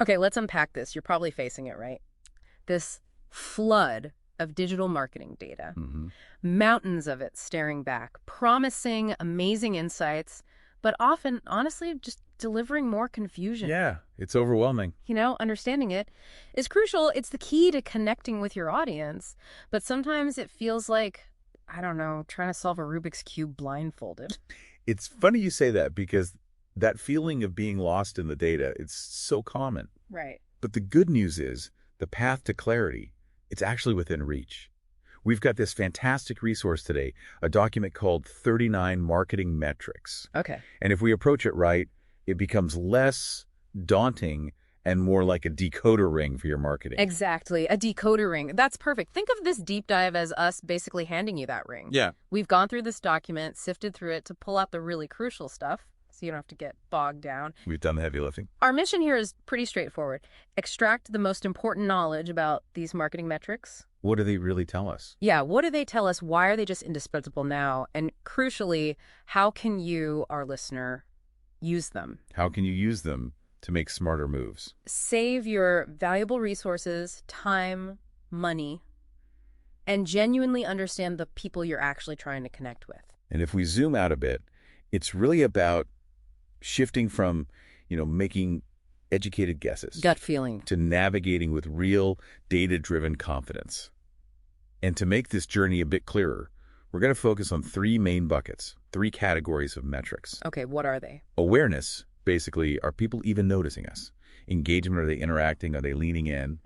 Okay, let's unpack this. You're probably facing it, right? This flood of digital marketing data, Hmm. mountains of it staring back, promising amazing insights, but often, honestly, just delivering more confusion. Yeah, it's overwhelming. Understanding it is crucial. It's the key to connecting with your audience, but sometimes it feels like, I don't know, trying to solve a Rubik's Cube blindfolded. It's funny you say that because that feeling of being lost in the data, it's so common. Right. But the good news is the path to clarity, it's actually within reach. We've got this fantastic resource today, a document called 39 Marketing Metrics. Okay. And if we approach it right, it becomes less daunting and more like a decoder ring for your marketing. Exactly. A decoder ring. That's perfect. Think of this deep dive as us basically handing you that ring. Yeah. We've gone through this document, sifted through it to pull out the really crucial stuff so you don't have to get bogged down. We've done the heavy lifting. Our mission here is pretty straightforward. Extract the most important knowledge about these marketing metrics. What do they really tell us? Yeah, what do they tell us? Why are they just indispensable now? And crucially, how can you, our listener, use them? How can you use them to make smarter moves? Save your valuable resources, time, money, and genuinely understand the people you're actually trying to connect with. And if we zoom out a bit, it's really about shifting from, making educated guesses Gut feeling. to navigating with real data-driven confidence. And to make this journey a bit clearer, we're going to focus on three main buckets, three categories of metrics. Okay, what are they? Awareness, basically, are people even noticing us? Engagement, are they interacting? Are they leaning in?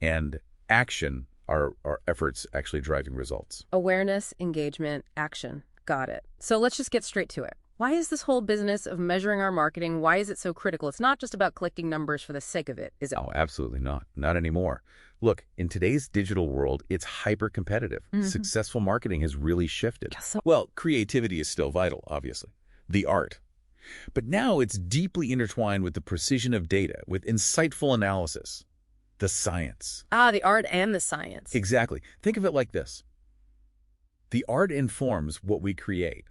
And action, are efforts actually driving results? Awareness, engagement, action. Got it. So let's just get straight to it. Why is this whole business of measuring our marketing, why is it so critical? It's not just about collecting numbers for the sake of it, is it? Oh, absolutely not. Not anymore. Look, in today's digital world, it's hyper-competitive. Successful marketing has really shifted. Well, creativity is still vital, obviously. The art. But now it's deeply intertwined with the precision of data, with insightful analysis. The science. The art and the science. Exactly. Think of it like this. The art informs what we create,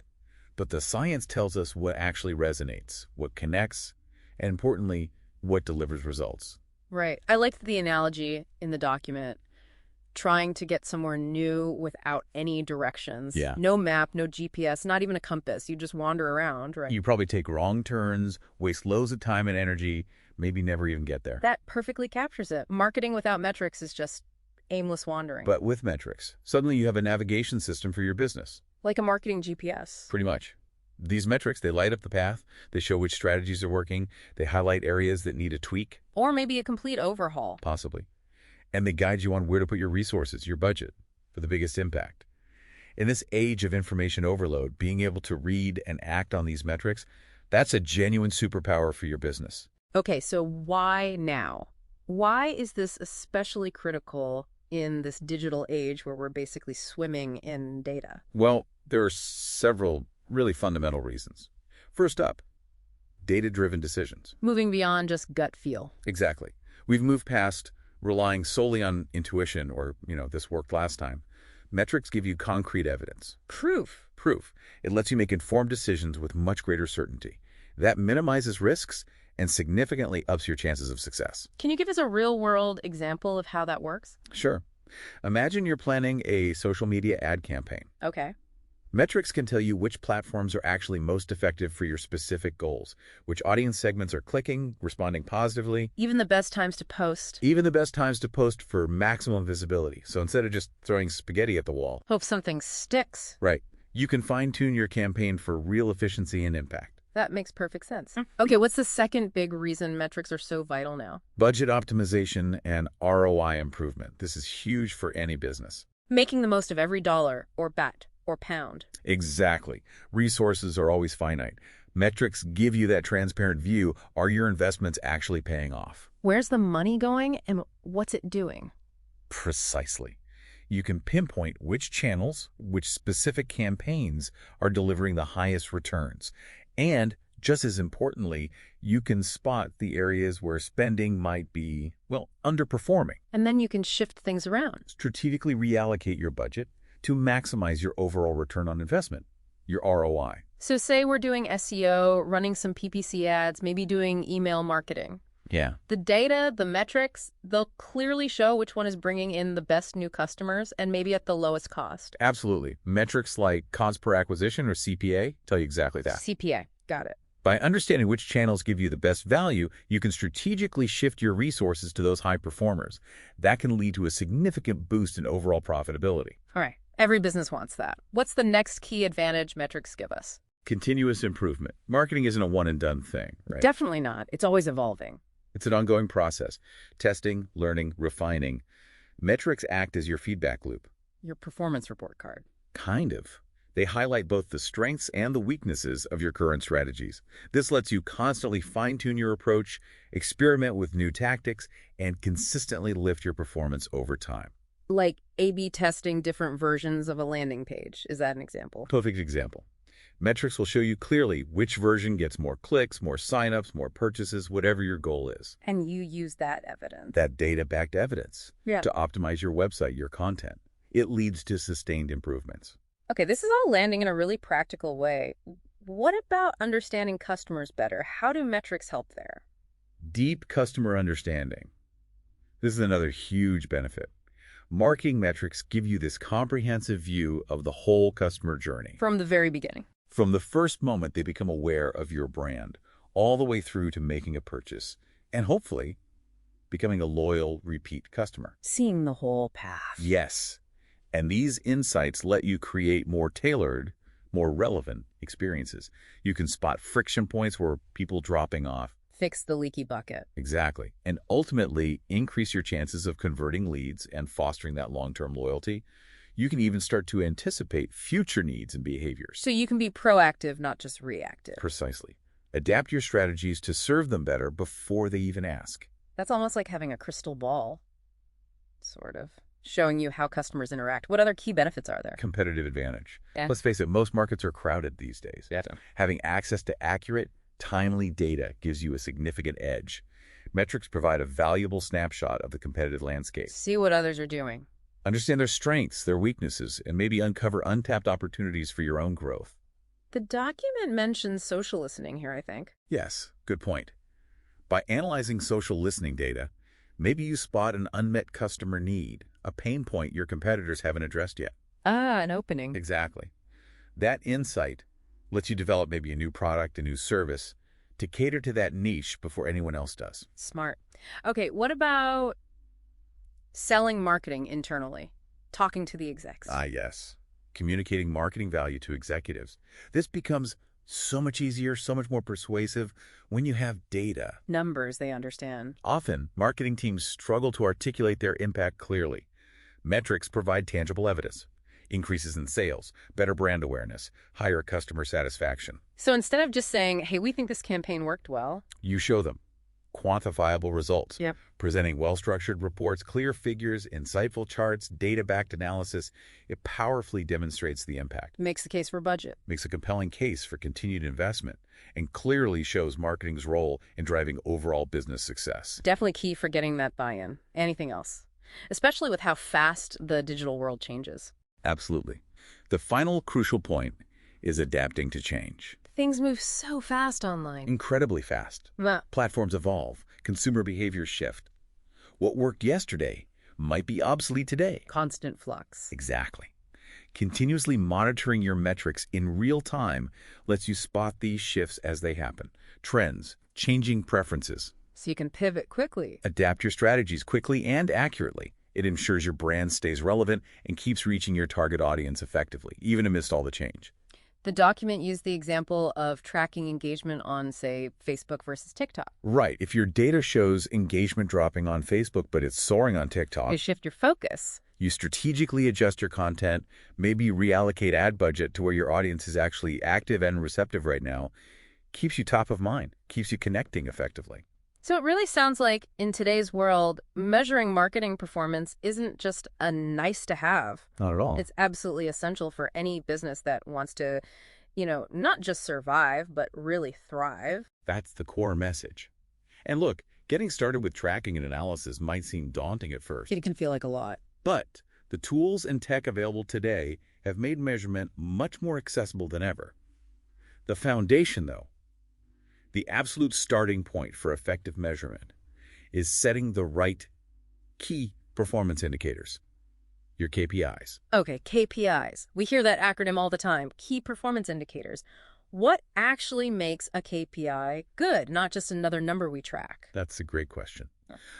but the science tells us what actually resonates, what connects, and importantly, what delivers results. Right. I liked the analogy in the document, trying to get somewhere new without any directions. Yeah. No map, no GPS, not even a compass. You just wander around, right? You probably take wrong turns, waste loads of time and energy, maybe never even get there. That perfectly captures it. Marketing without metrics is just aimless wandering. But with metrics, suddenly you have a navigation system for your business. Like a marketing GPS. Pretty much. These metrics, they light up the path, they show which strategies are working, they highlight areas that need a tweak. Or maybe a complete overhaul. Possibly. And they guide you on where to put your resources, your budget, for the biggest impact. In this age of information overload, being able to read and act on these metrics, that's a genuine superpower for your business. Okay, so why now? Why is this especially critical in this digital age where we're basically swimming in data? Well, there are several really fundamental reasons. First up, data-driven decisions. Moving beyond just gut feel. Exactly. We've moved past relying solely on intuition or, this worked last time. Metrics give you concrete evidence. Proof. It lets you make informed decisions with much greater certainty. That minimizes risks and significantly ups your chances of success. Can you give us a real-world example of how that works? Sure. Imagine you're planning a social media ad campaign. Okay. Metrics can tell you which platforms are actually most effective for your specific goals, which audience segments are clicking, responding positively. Even the best times to post. Even the best times to post for maximum visibility. So instead of just throwing spaghetti at the wall. Hope something sticks. Right. You can fine-tune your campaign for real efficiency and impact. That makes perfect sense. Okay, what's the second big reason metrics are so vital now? Budget optimization and ROI improvement. This is huge for any business. Making the most of every dollar or bat or pound. Exactly. Resources are always finite. Metrics give you that transparent view. Are your investments actually paying off? Where's the money going and what's it doing? Precisely. You can pinpoint which channels, which specific campaigns are delivering the highest returns. And just as importantly, you can spot the areas where spending might be, underperforming. And then you can shift things around. Strategically reallocate your budget to maximize your overall return on investment, your ROI. So say we're doing SEO, running some PPC ads, maybe doing email marketing. Yeah. The data, the metrics, they'll clearly show which one is bringing in the best new customers and maybe at the lowest cost. Absolutely. Metrics like cost per acquisition or CPA tell you exactly that. CPA, got it. By understanding which channels give you the best value, you can strategically shift your resources to those high performers. That can lead to a significant boost in overall profitability. All right, every business wants that. What's the next key advantage metrics give us? Continuous improvement. Marketing isn't a one-and-done thing, right? Definitely not. It's always evolving. It's an ongoing process. Testing, learning, refining. Metrics act as your feedback loop. Your performance report card. Kind of. They highlight both the strengths and the weaknesses of your current strategies. This lets you constantly fine-tune your approach, experiment with new tactics, and consistently lift your performance over time. Like A/B testing different versions of a landing page. Is that an example? Perfect example. Metrics will show you clearly which version gets more clicks, more signups, more purchases, whatever your goal is. And you use that evidence. That data-backed evidence Yeah. to optimize your website, your content. It leads to sustained improvements. Okay, this is all landing in a really practical way. What about understanding customers better? How do metrics help there? Deep customer understanding. This is another huge benefit. Marketing metrics give you this comprehensive view of the whole customer journey. From the very beginning. From the first moment they become aware of your brand, all the way through to making a purchase, and hopefully becoming a loyal, repeat customer. Seeing the whole path. Yes. And these insights let you create more tailored, more relevant experiences. You can spot friction points where people dropping off. Fix the leaky bucket. Exactly. And ultimately increase your chances of converting leads and fostering that long-term loyalty. You can even start to anticipate future needs and behaviors. So you can be proactive, not just reactive. Precisely. Adapt your strategies to serve them better before they even ask. That's almost like having a crystal ball, sort of, showing you how customers interact. What other key benefits are there? Competitive advantage. Yeah. Let's face it, most markets are crowded these days. Yeah. Having access to accurate, timely data gives you a significant edge. Metrics provide a valuable snapshot of the competitive landscape. See what others are doing. Understand their strengths, their weaknesses, and maybe uncover untapped opportunities for your own growth. The document mentions social listening here, I think. Yes, good point. By analyzing social listening data, maybe you spot an unmet customer need, a pain point your competitors haven't addressed yet. Ah, an opening. Exactly. That insight lets you develop maybe a new product, a new service, to cater to that niche before anyone else does. Smart. Okay, what about selling marketing internally? Talking to the execs. Ah, yes. Communicating marketing value to executives. This becomes so much easier, so much more persuasive when you have data. Numbers they understand. Often, marketing teams struggle to articulate their impact clearly. Metrics provide tangible evidence. Increases in sales, better brand awareness, higher customer satisfaction. So instead of just saying, hey, we think this campaign worked well. You show them quantifiable results. Yep. Presenting well-structured reports, clear figures, insightful charts, data-backed analysis. It powerfully demonstrates the impact. Makes the case for budget. Makes a compelling case for continued investment, and clearly shows marketing's role in driving overall business success. Definitely key for getting that buy-in. Anything else? Especially with how fast the digital world changes. Absolutely. The final crucial point is adapting to change. Things move so fast online. Incredibly fast. Platforms evolve. Consumer behaviors shift. What worked yesterday might be obsolete today. Constant flux. Exactly. Continuously monitoring your metrics in real time lets you spot these shifts as they happen. Trends, changing preferences. So you can pivot quickly. Adapt your strategies quickly and accurately. It ensures your brand stays relevant and keeps reaching your target audience effectively, even amidst all the change. The document used the example of tracking engagement on, say, Facebook versus TikTok. Right. If your data shows engagement dropping on Facebook, but it's soaring on TikTok, You shift your focus. you strategically adjust your content, maybe reallocate ad budget to where your audience is actually active and receptive right now, keeps you top of mind, keeps you connecting effectively. So it really sounds like in today's world, measuring marketing performance isn't just a nice to have. Not at all. It's absolutely essential for any business that wants to, not just survive, but really thrive. That's the core message. And look, getting started with tracking and analysis might seem daunting at first. It can feel like a lot. But the tools and tech available today have made measurement much more accessible than ever. The foundation, though, the absolute starting point for effective measurement, is setting the right key performance indicators, your KPIs. Okay, KPIs. We hear that acronym all the time, key performance indicators. What actually makes a KPI good, not just another number we track? That's a great question.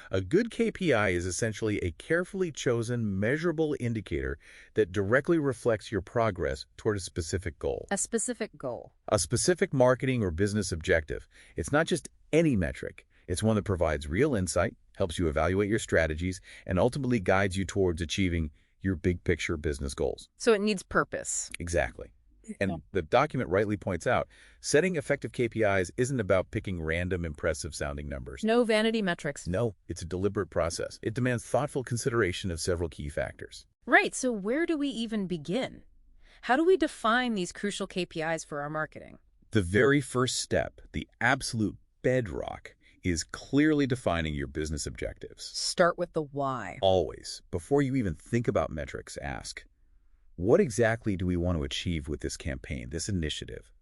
A good KPI is essentially a carefully chosen, measurable indicator that directly reflects your progress toward a specific goal. A specific goal. A specific marketing or business objective. It's not just any metric. It's one that provides real insight, helps you evaluate your strategies, and ultimately guides you towards achieving your big picture business goals. So it needs purpose. Exactly. And the document rightly points out, setting effective KPIs isn't about picking random, impressive-sounding numbers. No vanity metrics. No, it's a deliberate process. It demands thoughtful consideration of several key factors. Right, so where do we even begin? How do we define these crucial KPIs for our marketing? The very first step, the absolute bedrock, is clearly defining your business objectives. Start with the why. Always, before you even think about metrics, ask, what exactly do we want to achieve with this campaign, this initiative?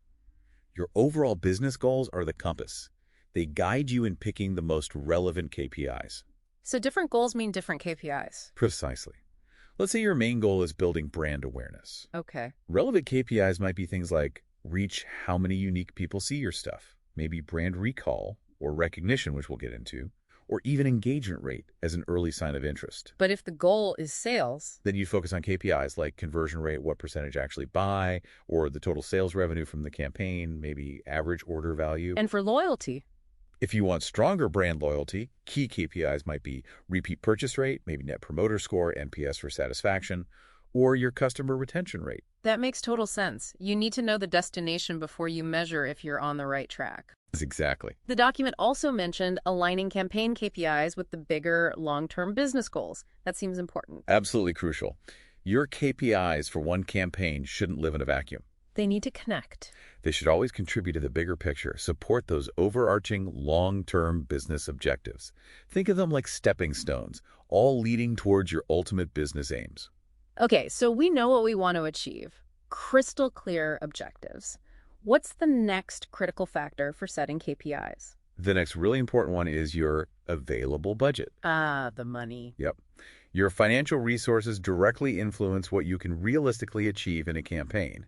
Your overall business goals are the compass. They guide you in picking the most relevant KPIs. So different goals mean different KPIs. Precisely. Let's say your main goal is building brand awareness. Okay. Relevant KPIs might be things like reach how many unique people see your stuff, maybe brand recall or recognition, which we'll get into, or even engagement rate as an early sign of interest. But if the goal is sales, then you focus on KPIs like conversion rate, what percentage actually buy, or the total sales revenue from the campaign, maybe average order value. And for loyalty, if you want stronger brand loyalty, key KPIs might be repeat purchase rate, maybe net promoter score, NPS for satisfaction, or your customer retention rate. That makes total sense. You need to know the destination before you measure if you're on the right track. Exactly. The document also mentioned aligning campaign KPIs with the bigger long-term business goals. That seems important. Absolutely crucial. Your KPIs for one campaign shouldn't live in a vacuum. They need to connect. They should always contribute to the bigger picture, support those overarching long-term business objectives. Think of them like stepping stones, all leading towards your ultimate business aims. Okay, so we know what we want to achieve. Crystal clear objectives. What's the next critical factor for setting KPIs? The next really important one is your available budget. Ah, the money. Yep. Your financial resources directly influence what you can realistically achieve in a campaign,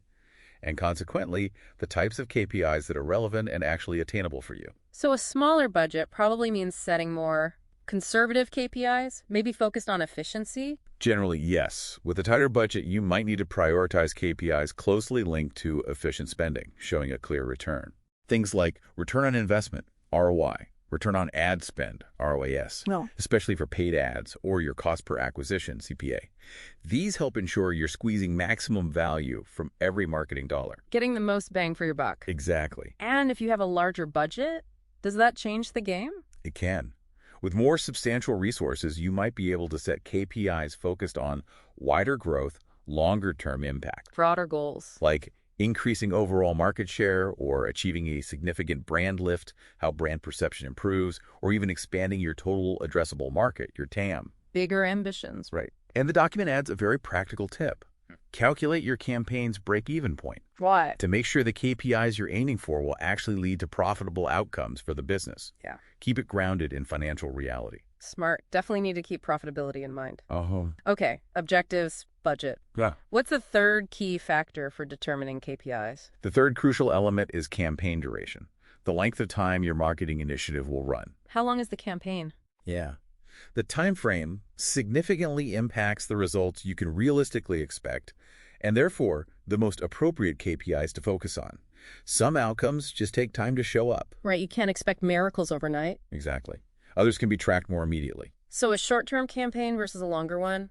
and consequently, the types of KPIs that are relevant and actually attainable for you. So a smaller budget probably means setting more conservative KPIs, maybe focused on efficiency? Generally, yes. With a tighter budget, you might need to prioritize KPIs closely linked to efficient spending, showing a clear return. Things like return on investment, ROI, return on ad spend, ROAS, especially for paid ads, or your cost per acquisition, CPA. These help ensure you're squeezing maximum value from every marketing dollar. Getting the most bang for your buck. Exactly. And if you have a larger budget, does that change the game? It can. With more substantial resources, you might be able to set KPIs focused on wider growth, longer-term impact. Broader goals. Like increasing overall market share or achieving a significant brand lift, how brand perception improves, or even expanding your total addressable market, your TAM. Bigger ambitions. Right. And the document adds a very practical tip. Calculate your campaign's break-even point. What? To make sure the KPIs you're aiming for will actually lead to profitable outcomes for the business. Yeah. Keep it grounded in financial reality. Smart. Definitely need to keep profitability in mind. Uh-huh. Okay, objectives, budget. Yeah. What's the third key factor for determining KPIs? The third crucial element is campaign duration, the length of time your marketing initiative will run. How long is the campaign? Yeah. The time frame significantly impacts the results you can realistically expect, and therefore the most appropriate KPIs to focus on. Some outcomes just take time to show up. Right, you can't expect miracles overnight. Exactly. Others can be tracked more immediately. So a short-term campaign versus a longer one,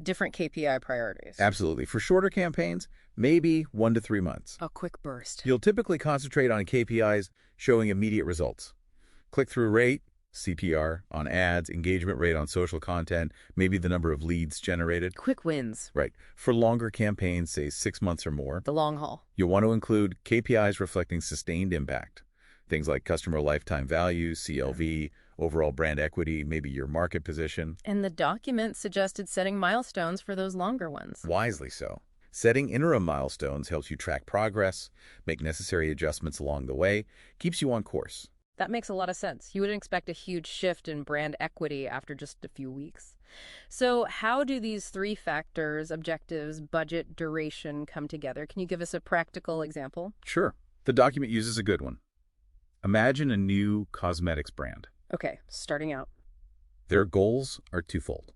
different KPI priorities. Absolutely. For shorter campaigns, maybe 1 to 3 months. A quick burst. You'll typically concentrate on KPIs showing immediate results. Click-through rate, CTR on ads, engagement rate on social content, maybe the number of leads generated. Quick wins. Right. For longer campaigns, say 6 months or more, The long haul. you'll want to include KPIs reflecting sustained impact. Things like customer lifetime value, CLV, overall brand equity, maybe your market position. And the document suggested setting milestones for those longer ones. Wisely so. Setting interim milestones helps you track progress, make necessary adjustments along the way, keeps you on course. That makes a lot of sense. You wouldn't expect a huge shift in brand equity after just a few weeks. So how do these three factors, objectives, budget, duration, come together? Can you give us a practical example? Sure. The document uses a good one. Imagine a new cosmetics brand. Okay, starting out. Their goals are twofold.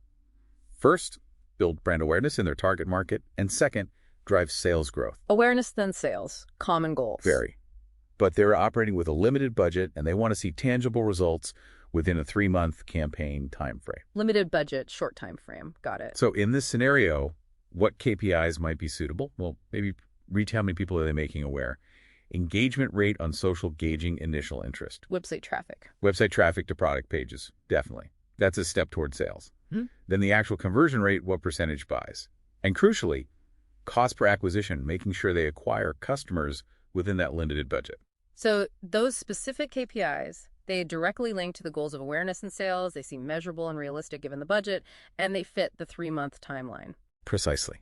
First, build brand awareness in their target market, and second, drive sales growth. Awareness, then sales. Common goals. Very. But they're operating with a limited budget, and they want to see tangible results within a 3-month campaign timeframe. Limited budget, short time frame. Got it. So in this scenario, what KPIs might be suitable? Well, maybe reach how many people are they making aware. Engagement rate on social gauging initial interest. Website traffic. Website traffic to product pages, definitely. That's a step toward sales. Then the actual conversion rate, what percentage buys. And crucially, cost per acquisition, making sure they acquire customers within that limited budget. So those specific KPIs, they directly link to the goals of awareness and sales, they seem measurable and realistic given the budget, and they fit the 3-month timeline. Precisely.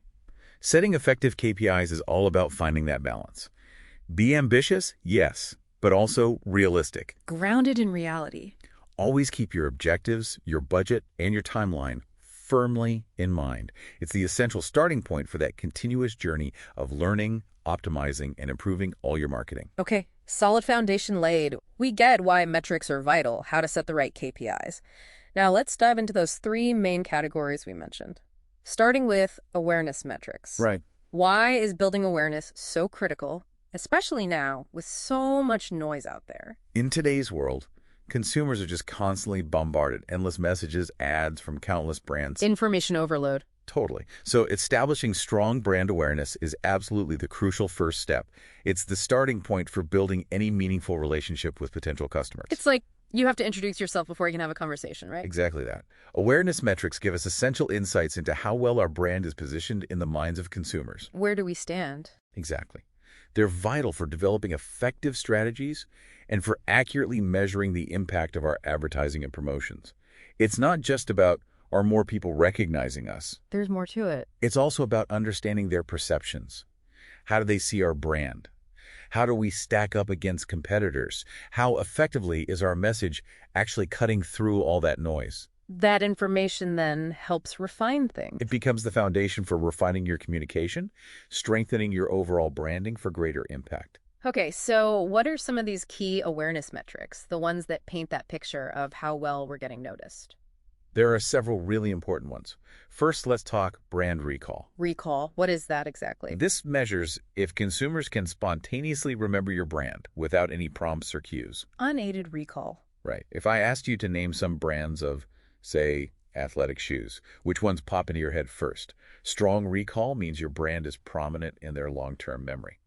Setting effective KPIs is all about finding that balance. Be ambitious, yes, but also realistic. Grounded in reality. Always keep your objectives, your budget, and your timeline firmly in mind. It's the essential starting point for that continuous journey of learning, optimizing, and improving all your marketing. Okay, solid foundation laid. We get why metrics are vital, how to set the right KPIs. Now let's dive into those 3 main categories we mentioned. Starting with awareness metrics. Right. Why is building awareness so critical, especially now with so much noise out there? In today's world, consumers are just constantly bombarded, endless messages, ads from countless brands. Information overload. Totally. So establishing strong brand awareness is absolutely the crucial first step. It's the starting point for building any meaningful relationship with potential customers. It's like you have to introduce yourself before you can have a conversation, right? Exactly that. Awareness metrics give us essential insights into how well our brand is positioned in the minds of consumers. Where do we stand? Exactly. They're vital for developing effective strategies and for accurately measuring the impact of our advertising and promotions. It's not just about are more people recognizing us. There's more to it. It's also about understanding their perceptions. How do they see our brand? How do we stack up against competitors? How effectively is our message actually cutting through all that noise? That information then helps refine things. It becomes the foundation for refining your communication, strengthening your overall branding for greater impact. Okay, so what are some of these key awareness metrics, the ones that paint that picture of how well we're getting noticed? There are several really important ones. First, let's talk brand recall. Recall, what is that exactly? This measures if consumers can spontaneously remember your brand without any prompts or cues. Unaided recall. Right. If I asked you to name some brands of, say, athletic shoes, which ones pop into your head first? Strong recall means your brand is prominent in their long-term memory.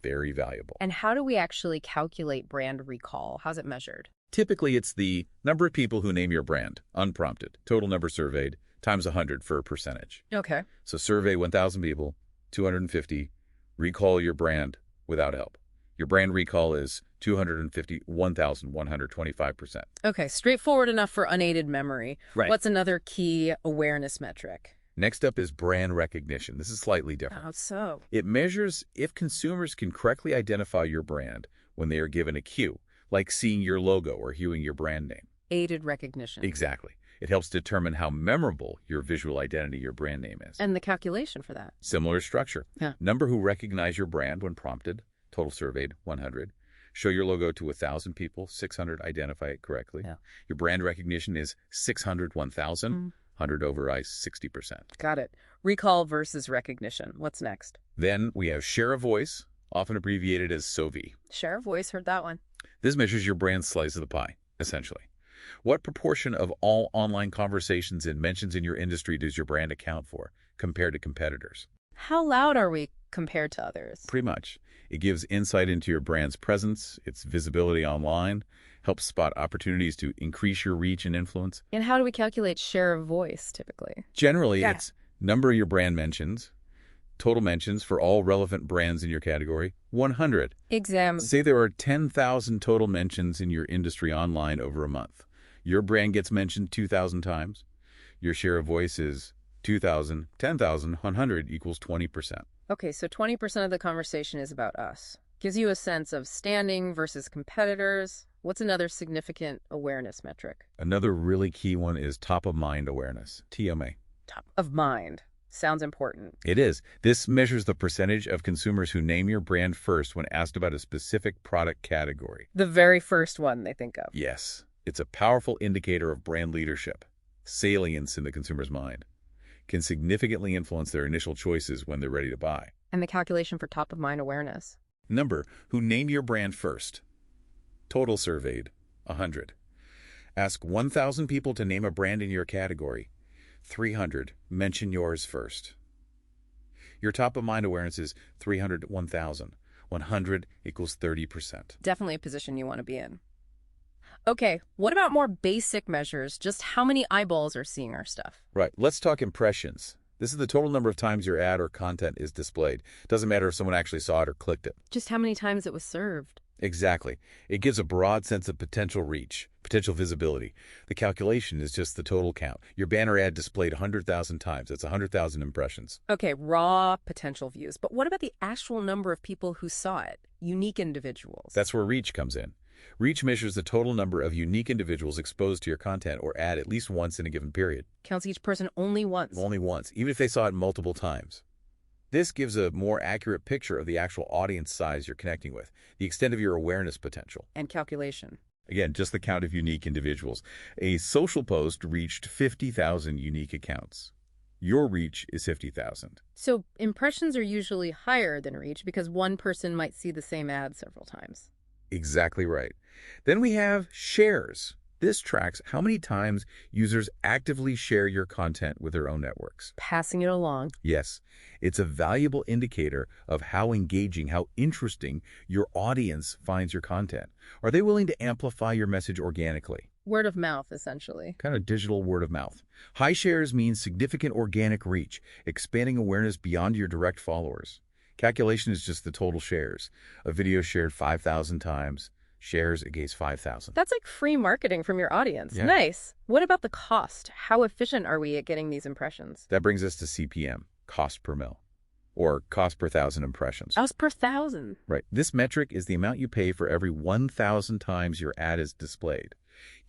Very valuable. And how do we actually calculate brand recall? How's it measured? Typically, it's the number of people who name your brand, unprompted, total number surveyed, times 100 for a percentage. Okay. So survey 1,000 people, 250, recall your brand without help. Your brand recall is 250, 1,125%. Okay, straightforward enough for unaided memory. Right. What's another key awareness metric? Next up is brand recognition. This is slightly different. How so? It measures if consumers can correctly identify your brand when they are given a cue, like seeing your logo or hearing your brand name. Aided recognition. Exactly. It helps determine how memorable your visual identity, your brand name is. And the calculation for that. Similar structure. Yeah. Number who recognize your brand when prompted, total surveyed, 100. Show your logo to 1,000 people, 600 identify it correctly. Yeah. Your brand recognition is 600, 1,000. 100 over ice, 60%. Got it. Recall versus recognition. What's next? Then we have share of voice, often abbreviated as SOV. Share of voice, heard that one. This measures your brand's slice of the pie, essentially. What proportion of all online conversations and mentions in your industry does your brand account for compared to competitors? How loud are we compared to others? Pretty much. It gives insight into your brand's presence, its visibility online, helps spot opportunities to increase your reach and influence. And how do we calculate share of voice typically? Generally, it's number of your brand mentions, total mentions for all relevant brands in your category, 100. Say there are 10,000 total mentions in your industry online over a month. Your brand gets mentioned 2,000 times. Your share of voice is 2,000, 10,000, 100 equals 20%. Okay, so 20% of the conversation is about us. Gives you a sense of standing versus competitors. What's another significant awareness metric? Another really key one is top-of-mind awareness, TMA. Top of mind. Sounds important. It is. This measures the percentage of consumers who name your brand first when asked about a specific product category. The very first one they think of. Yes, it's a powerful indicator of brand leadership. Salience in the consumer's mind can significantly influence their initial choices when they're ready to buy. And the calculation for top of mind awareness. Number, who name your brand first. Total surveyed, 100. Ask 1,000 people to name a brand in your category. 300, mention yours first. Your top-of-mind awareness is 300 to 1,000. 100 equals 30%. Definitely a position you want to be in. Okay, what about more basic measures? Just how many eyeballs are seeing our stuff? Right, let's talk impressions. This is the total number of times your ad or content is displayed. Doesn't matter if someone actually saw it or clicked it. Just how many times it was served. Exactly. It gives a broad sense of potential reach, potential visibility. The calculation is just the total count. Your banner ad displayed 100,000 times. That's 100,000 impressions. Okay, raw potential views. But what about the actual number of people who saw it? Unique individuals. That's where reach comes in. Reach measures the total number of unique individuals exposed to your content or ad at least once in a given period. Counts each person only once. Only once, even if they saw it multiple times. This gives a more accurate picture of the actual audience size you're connecting with, the extent of your awareness potential. And calculation. Again, just the count of unique individuals. A social post reached 50,000 unique accounts. Your reach is 50,000. So impressions are usually higher than reach because one person might see the same ad several times. Exactly right. Then we have shares. This tracks how many times users actively share your content with their own networks. Passing it along. Yes, it's a valuable indicator of how engaging, how interesting your audience finds your content. Are they willing to amplify your message organically? Word of mouth, essentially. Kind of digital word of mouth. High shares means significant organic reach, expanding awareness beyond your direct followers. Calculation is just the total shares. A video shared 5,000 times, shares against 5,000. That's like free marketing from your audience. Yeah. Nice. What about the cost? How efficient are we at getting these impressions? That brings us to CPM, cost per mil, or cost per 1,000 impressions. Cost per 1,000. Right. This metric is the amount you pay for every 1,000 times your ad is displayed.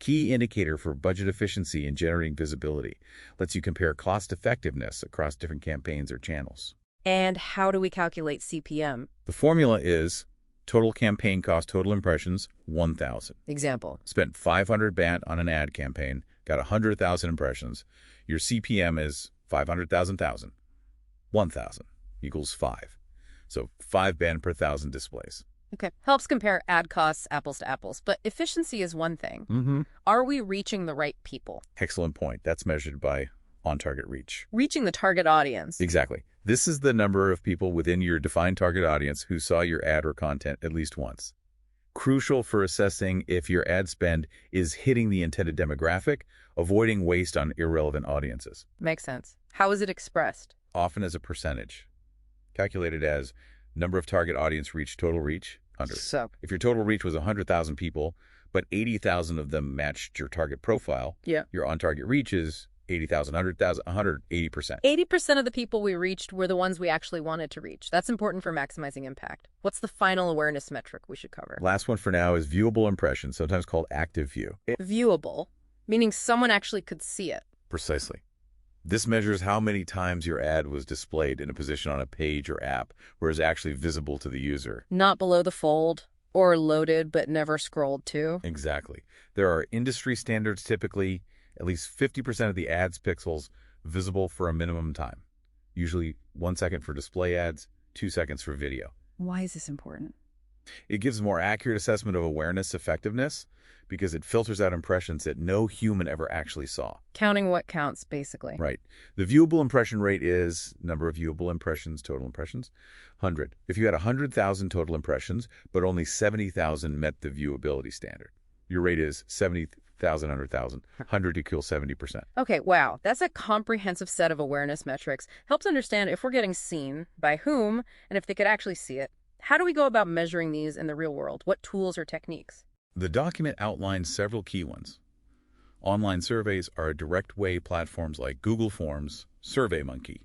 Key indicator for budget efficiency and generating visibility. Lets you compare cost effectiveness across different campaigns or channels. And how do we calculate CPM? The formula is total campaign cost, total impressions, 1,000. Example. Spent 500 BAT on an ad campaign, got 100,000 impressions. Your CPM is 500,000, 1,000 equals 5. So 5 BAT per 1,000 displays. Okay. Helps compare ad costs apples to apples, but efficiency is one thing. Are we reaching the right people? Excellent point. That's measured by on-target reach. Reaching the target audience. Exactly. This is the number of people within your defined target audience who saw your ad or content at least once. Crucial for assessing if your ad spend is hitting the intended demographic, avoiding waste on irrelevant audiences. Makes sense. How is it expressed? Often as a percentage, calculated as number of target audience reach, total reach, 100. So, If your total reach was 100,000 people, but 80,000 of them matched your target profile, yeah. your on-target reach is 80,000, 100,000, 180%. 80% of the people we reached were the ones we actually wanted to reach. That's important for maximizing impact. What's the final awareness metric we should cover? Last one for now is viewable impressions, sometimes called active view. Viewable, meaning someone actually could see it. Precisely. This measures how many times your ad was displayed in a position on a page or app where it's actually visible to the user. Not below the fold, or loaded but never scrolled to. Exactly. There are industry standards, typically at least 50% of the ad's pixels visible for a minimum time. Usually 1 second for display ads, 2 seconds for video. Why is this important? It gives a more accurate assessment of awareness effectiveness because it filters out impressions that no human ever actually saw. Counting what counts, basically. Right. The viewable impression rate is number of viewable impressions, total impressions, 100. If you had 100,000 total impressions, but only 70,000 met the viewability standard, your rate is 70,000, 100,000. 100 equals 70%. Okay, wow. That's a comprehensive set of awareness metrics. Helps understand if we're getting seen, by whom, and if they could actually see it. How do we go about measuring these in the real world? What tools or techniques? The document outlines several key ones. Online surveys are a direct way platforms like Google Forms, SurveyMonkey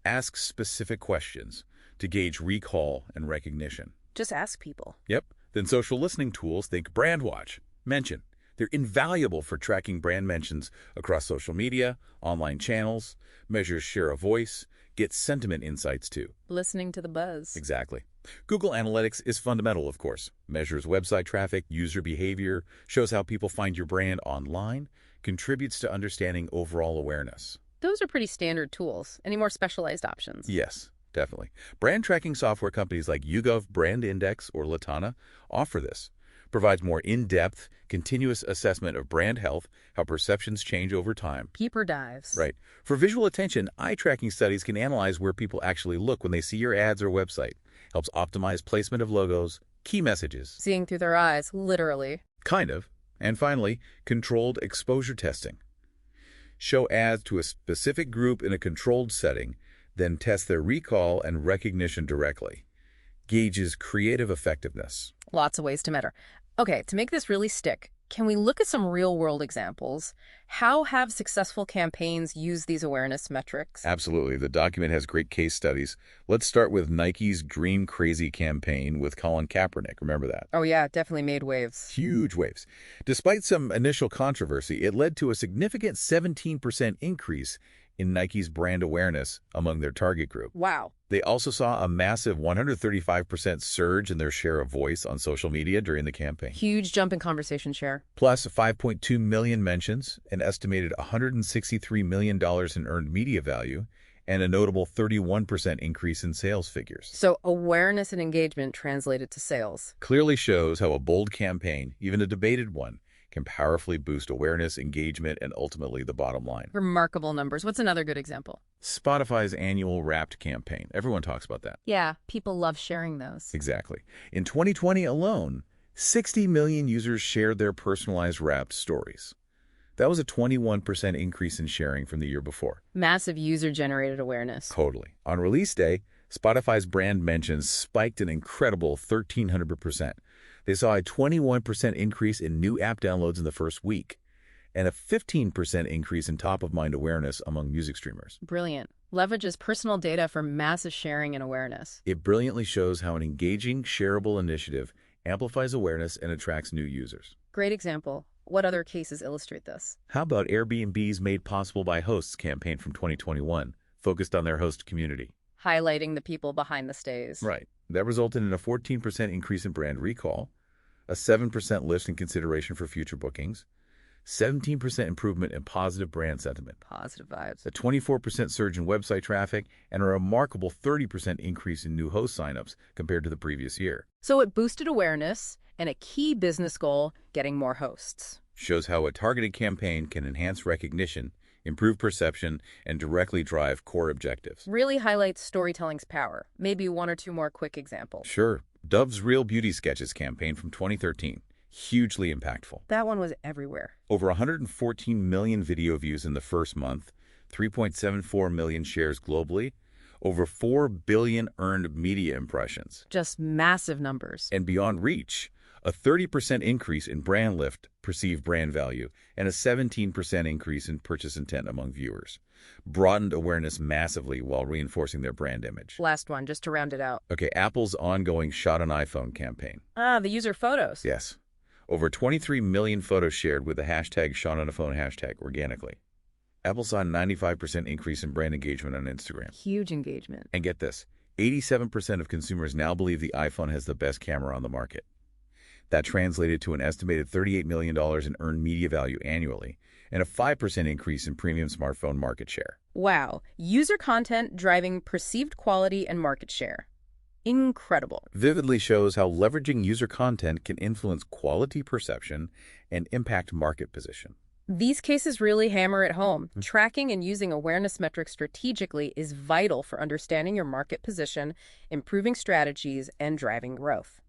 ask specific questions to gauge recall and recognition. Just ask people. Yep. Then social listening tools, think BrandWatch, Mention. They're invaluable for tracking brand mentions across social media, online channels, measures share of voice, get sentiment insights too. Listening to the buzz. Exactly. Google Analytics is fundamental, of course. Measures website traffic, user behavior, shows how people find your brand online, contributes to understanding overall awareness. Those are pretty standard tools. Any more specialized options? Yes, definitely. Brand tracking software companies like YouGov Brand Index or Latana offer this. Provides more in-depth, continuous assessment of brand health, how perceptions change over time. Deeper dives. Right. For visual attention, eye tracking studies can analyze where people actually look when they see your ads or website. Helps optimize placement of logos, key messages. Seeing through their eyes, literally. Kind of. And finally, controlled exposure testing. Show ads to a specific group in a controlled setting, then test their recall and recognition directly. Gauges creative effectiveness. Lots of ways to measure. Okay, to make this really stick, can we look at some real-world examples? How have successful campaigns used these awareness metrics? Absolutely. The document has great case studies. Let's start with Nike's Dream Crazy campaign with Colin Kaepernick. Remember that? Oh yeah, it definitely made waves. Huge waves. Despite some initial controversy, it led to a significant 17% increase in Nike's brand awareness among their target group. Wow. They also saw a massive 135% surge in their share of voice on social media during the campaign. Huge jump in conversation share. Plus 5.2 million mentions, an estimated $163 million in earned media value, and a notable 31% increase in sales figures. So awareness and engagement translated to sales. Clearly shows how a bold campaign, even a debated one, can powerfully boost awareness, engagement, and ultimately the bottom line. Remarkable numbers. What's another good example? Spotify's annual Wrapped campaign. Everyone talks about that. Yeah, people love sharing those. Exactly. In 2020 alone, 60 million users shared their personalized Wrapped stories. That was a 21% increase in sharing from the year before. Massive user-generated awareness. Totally. On release day, Spotify's brand mentions spiked an incredible 1,300%. They saw a 21% increase in new app downloads in the first week, and a 15% increase in top-of-mind awareness among music streamers. Brilliant. Leverages personal data for massive sharing and awareness. It brilliantly shows how an engaging, shareable initiative amplifies awareness and attracts new users. Great example. What other cases illustrate this? How about Airbnb's Made Possible by Hosts campaign from 2021, focused on their host community? Highlighting the people behind the stays. Right. That resulted in a 14% increase in brand recall, a 7% lift in consideration for future bookings, 17% improvement in positive brand sentiment, Positive vibes. a 24% surge in website traffic, and a remarkable 30% increase in new host signups compared to the previous year. So it boosted awareness and a key business goal, getting more hosts. Shows how a targeted campaign can enhance recognition, improve perception, and directly drive core objectives. Really highlights storytelling's power. Maybe one or two more quick examples. Sure. Dove's Real Beauty Sketches campaign from 2013. Hugely impactful. That one was everywhere. Over 114 million video views in the first month, 3.74 million shares globally, over 4 billion earned media impressions. Just massive numbers. And beyond reach, a 30% increase in brand lift, perceived brand value, and a 17% increase in purchase intent among viewers. Broadened awareness massively while reinforcing their brand image. Last one, just to round it out. Okay, Apple's ongoing Shot on iPhone campaign. The user photos. Yes. Over 23 million photos shared with the hashtag Shot on a Phone hashtag organically. Apple saw a 95% increase in brand engagement on Instagram. Huge engagement. And get this, 87% of consumers now believe the iPhone has the best camera on the market. That translated to an estimated $38 million in earned media value annually, and a 5% increase in premium smartphone market share. Wow. User content driving perceived quality and market share. Incredible. Vividly shows how leveraging user content can influence quality perception and impact market position. These cases really hammer it home. Tracking and using awareness metrics strategically is vital for understanding your market position, improving strategies, and driving growth.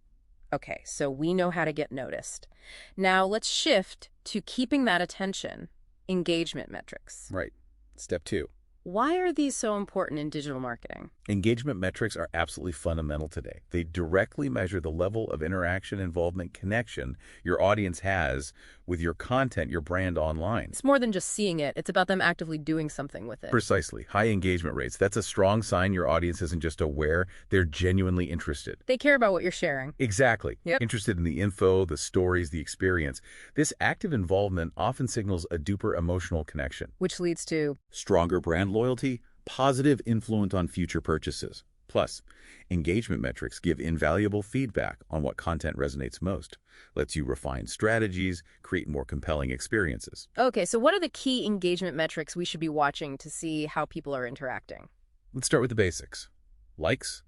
Okay, so we know how to get noticed. Now let's shift to keeping that attention. Engagement metrics. Right. Step 2. Why are these so important in digital marketing? Engagement metrics are absolutely fundamental today. They directly measure the level of interaction, involvement, connection your audience has with your content, your brand online. It's more than just seeing it. It's about them actively doing something with it. Precisely. High engagement rates. That's a strong sign your audience isn't just aware, they're genuinely interested. They care about what you're sharing. Exactly. Yep. Interested in the info, the stories, the experience. This active involvement often signals a deeper emotional connection. Which leads to Stronger brand loyalty, positive influence on future purchases. Plus, engagement metrics give invaluable feedback on what content resonates most, lets you refine strategies, create more compelling experiences. Okay, so what are the key engagement metrics we should be watching to see how people are interacting? Let's start with the basics. Likes,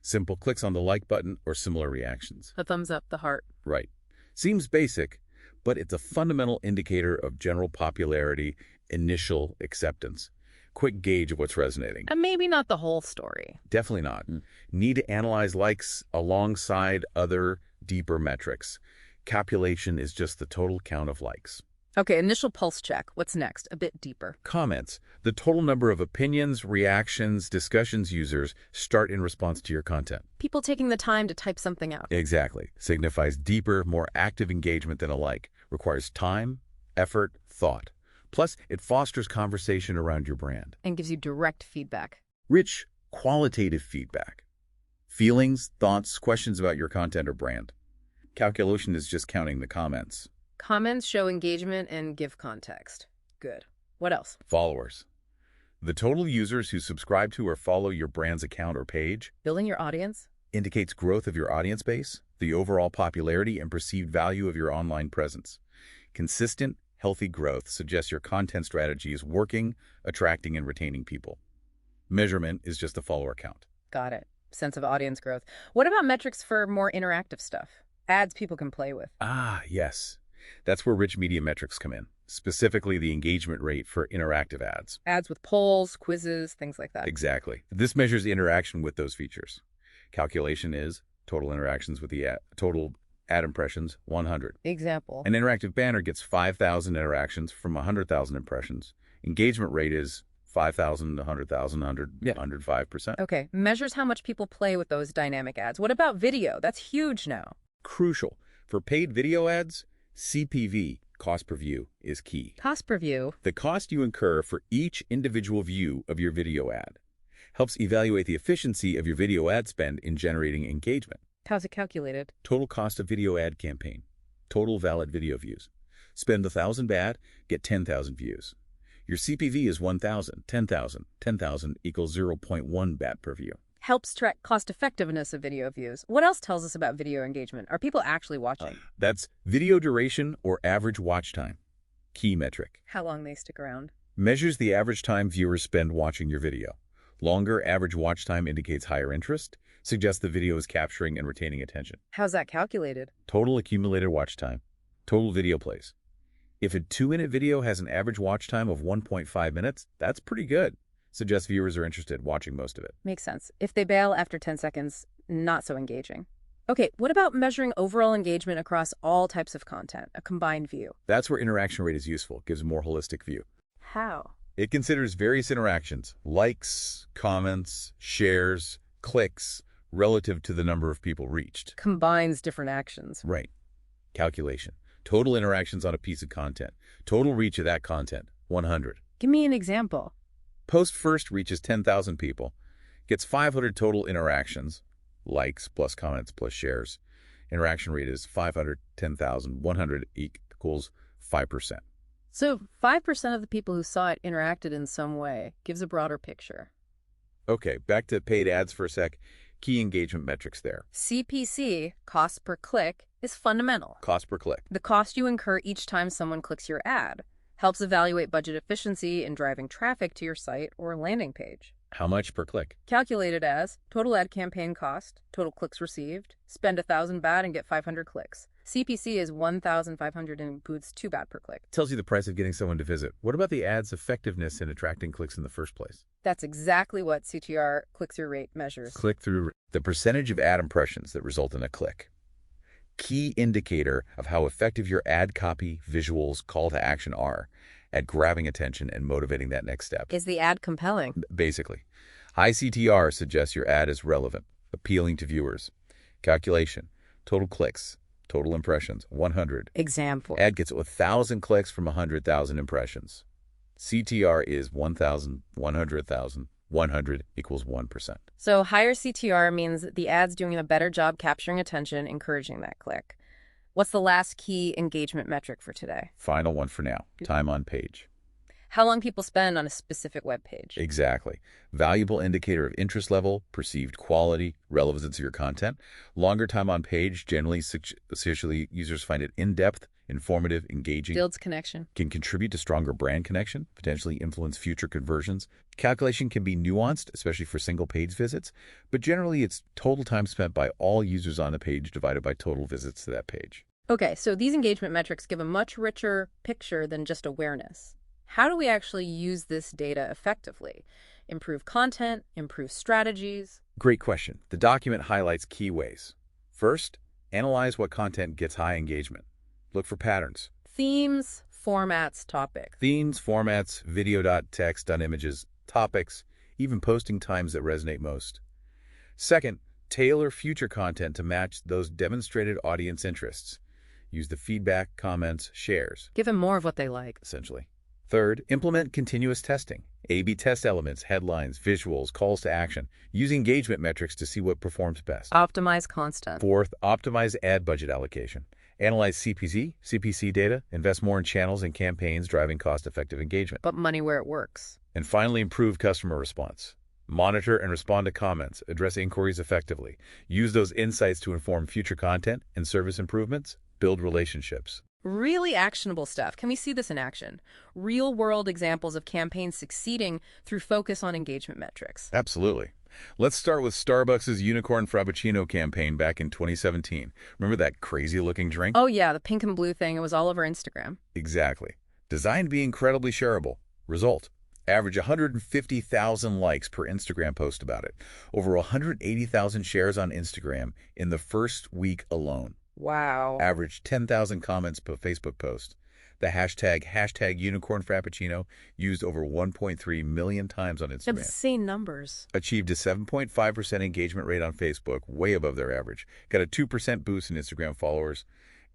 simple clicks on the like button or similar reactions. A thumbs up, the heart. Right. Seems basic, but it's a fundamental indicator of general popularity, initial acceptance. Quick gauge of what's resonating. And maybe not the whole story. Definitely not. Need to analyze likes alongside other deeper metrics. Copulation is just the total count of likes. Okay, initial pulse check. What's next? A bit deeper. Comments. The total number of opinions, reactions, discussions users start in response to your content. People taking the time to type something out. Exactly. Signifies deeper, more active engagement than a like. Requires time, effort, thought. Plus, it fosters conversation around your brand. And gives you direct feedback. Rich, qualitative feedback. Feelings, thoughts, questions about your content or brand. Calculation is just counting the comments. Comments show engagement and give context. Good. What else? Followers. The total users who subscribe to or follow your brand's account or page Building your audience? indicates growth of your audience base, the overall popularity and perceived value of your online presence. Consistent, healthy growth suggests your content strategy is working, attracting, and retaining people. Measurement is just a follower count. Got it. Sense of audience growth. What about metrics for more interactive stuff? Ads people can play with. Ah, yes. That's where rich media metrics come in, specifically the engagement rate for interactive ads. Ads with polls, quizzes, things like that. Exactly. This measures the interaction with those features. Calculation is total interactions with the ad, total ad impressions, 100. Example. An interactive banner gets 5,000 interactions from 100,000 impressions. Engagement rate is 5,000 to 100,000, 105%. Okay, measures how much people play with those dynamic ads. What about video? That's huge now. Crucial. For paid video ads, CPV, cost per view, is key. Cost per view. The cost you incur for each individual view of your video ad helps evaluate the efficiency of your video ad spend in generating engagement. How's it calculated? Total cost of video ad campaign. Total valid video views. Spend 1,000 BAT, get 10,000 views. Your CPV is 1,000, 10,000. 10,000 equals 0.1 BAT per view. Helps track cost effectiveness of video views. What else tells us about video engagement? Are people actually watching? That's video duration or average watch time. Key metric. How long they stick around? Measures the average time viewers spend watching your video. Longer average watch time indicates higher interest, suggests the video is capturing and retaining attention. How's that calculated? Total accumulated watch time. Total video plays. If a 2-minute video has an average watch time of 1.5 minutes, that's pretty good. Suggests viewers are interested, watching most of it. Makes sense. If they bail after 10 seconds, not so engaging. Okay, what about measuring overall engagement across all types of content, a combined view? That's where interaction rate is useful, gives a more holistic view. How? It considers various interactions, likes, comments, shares, clicks, relative to the number of people reached. Combines different actions. Right. Calculation. Total interactions on a piece of content. Total reach of that content, 100. Give me an example. Post first reaches 10,000 people, gets 500 total interactions, likes plus comments plus shares. Interaction rate is 500, 10,000, 100 equals 5%. So 5% of the people who saw it interacted in some way. Gives a broader picture. Okay, back to paid ads for a sec. Key engagement metrics there. CPC, cost per click, is fundamental. Cost per click. The cost you incur each time someone clicks your ad helps evaluate budget efficiency in driving traffic to your site or landing page. How much per click? Calculated as total ad campaign cost, total clicks received, spend 1,000 BAT and get 500 clicks. CPC is 1,500 and includes 2 BAT per click. Tells you the price of getting someone to visit. What about the ad's effectiveness in attracting clicks in the first place? That's exactly what CTR click-through rate measures. Click-through, the percentage of ad impressions that result in a click. Key indicator of how effective your ad copy, visuals, call to action are. at grabbing attention and motivating that next step. Is the ad compelling? Basically, high CTR suggests your ad is relevant, appealing to viewers. Calculation, total clicks, total impressions, 100. Example. Ad gets 1,000 clicks from 100,000 impressions. CTR is 1,000, 100,000. 100 equals 1%. So higher CTR means the ad's doing a better job capturing attention, encouraging that click. What's the last key engagement metric for today? Final one for now, time on page. How long people spend on a specific web page. Exactly. Valuable indicator of interest level, perceived quality, relevance of your content. Longer time on page, generally users find it in-depth, informative, engaging. Builds connection. Can contribute to stronger brand connection, potentially influence future conversions. Calculation can be nuanced, especially for single page visits, but generally it's total time spent by all users on the page divided by total visits to that page. Okay, so these engagement metrics give a much richer picture than just awareness. How do we actually use this data effectively? Improve content, improve strategies? Great question. The document highlights key ways. First, analyze what content gets high engagement. Look for patterns. Themes, formats, topics. Themes, formats, video.text.images, topics, even posting times that resonate most. Second, tailor future content to match those demonstrated audience interests. Use the feedback, comments, shares. Give them more of what they like. Essentially. Third, implement continuous testing. A/B test elements, headlines, visuals, calls to action. Use engagement metrics to see what performs best. Optimize constant. Fourth, optimize ad budget allocation. Analyze CPC data, invest more in channels and campaigns driving cost-effective engagement. Put money where it works. And finally, improve customer response. Monitor and respond to comments, address inquiries effectively. Use those insights to inform future content and service improvements, build relationships. Really actionable stuff. Can we see this in action? Real-world examples of campaigns succeeding through focus on engagement metrics. Absolutely. Let's start with Starbucks' Unicorn Frappuccino campaign back in 2017. Remember that crazy-looking drink? Oh, yeah, the pink and blue thing. It was all over Instagram. Exactly. Designed to be incredibly shareable. Result: average 150,000 likes per Instagram post about it. Over 180,000 shares on Instagram in the first week alone. Wow. Average 10,000 comments per Facebook post. The hashtag Unicorn Frappuccino used over 1.3 million times on Instagram. Insane numbers. Achieved a 7.5% engagement rate on Facebook, way above their average. Got a 2% boost in Instagram followers.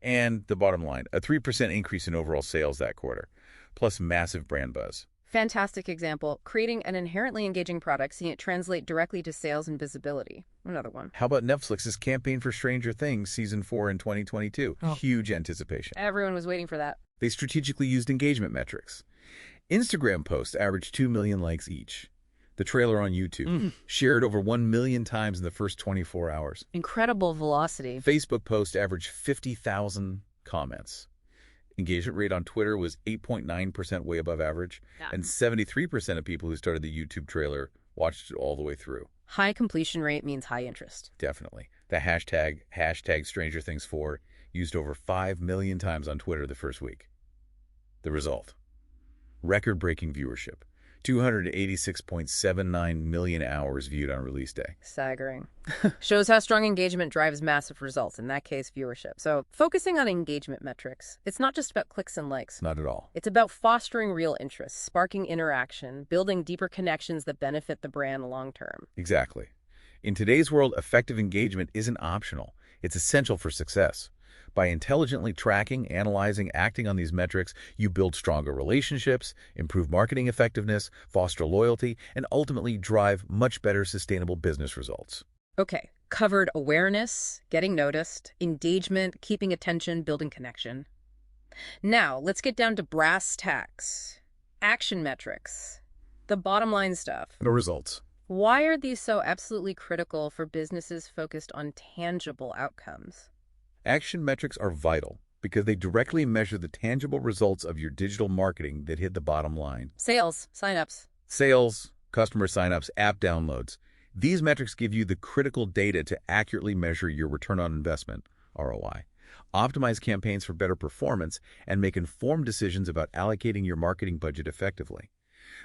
And the bottom line, a 3% increase in overall sales that quarter, plus massive brand buzz. Fantastic example. Creating an inherently engaging product, seeing it translate directly to sales and visibility. Another one. How about Netflix's campaign for Stranger Things Season 4 in 2022? Oh. Huge anticipation. Everyone was waiting for that. They strategically used engagement metrics. Instagram posts averaged 2 million likes each. The trailer on YouTube shared over 1 million times in the first 24 hours. Incredible velocity. Facebook post averaged 50,000 comments. Engagement rate on Twitter was 8.9%, way above average, and 73% of people who started the YouTube trailer watched it all the way through. High completion rate means high interest. Definitely. The hashtag Stranger Things 4 used over 5 million times on Twitter the first week. The result: record-breaking viewership. 286.79 million hours viewed on release day. Staggering. Shows how strong engagement drives massive results, in that case, viewership. So focusing on engagement metrics, it's not just about clicks and likes. Not at all. It's about fostering real interest, sparking interaction, building deeper connections that benefit the brand long term. Exactly. In today's world, effective engagement isn't optional. It's essential for success. By intelligently tracking, analyzing, acting on these metrics, you build stronger relationships, improve marketing effectiveness, foster loyalty, and ultimately drive much better sustainable business results. Okay, covered awareness, getting noticed, engagement, keeping attention, building connection. Now, let's get down to brass tacks. Action metrics. The bottom line stuff. The results. Why are these so absolutely critical for businesses focused on tangible outcomes? Action metrics are vital because they directly measure the tangible results of your digital marketing that hit the bottom line. Sales, signups. Sales, customer signups, app downloads. These metrics give you the critical data to accurately measure your return on investment, ROI, optimize campaigns for better performance, and make informed decisions about allocating your marketing budget effectively.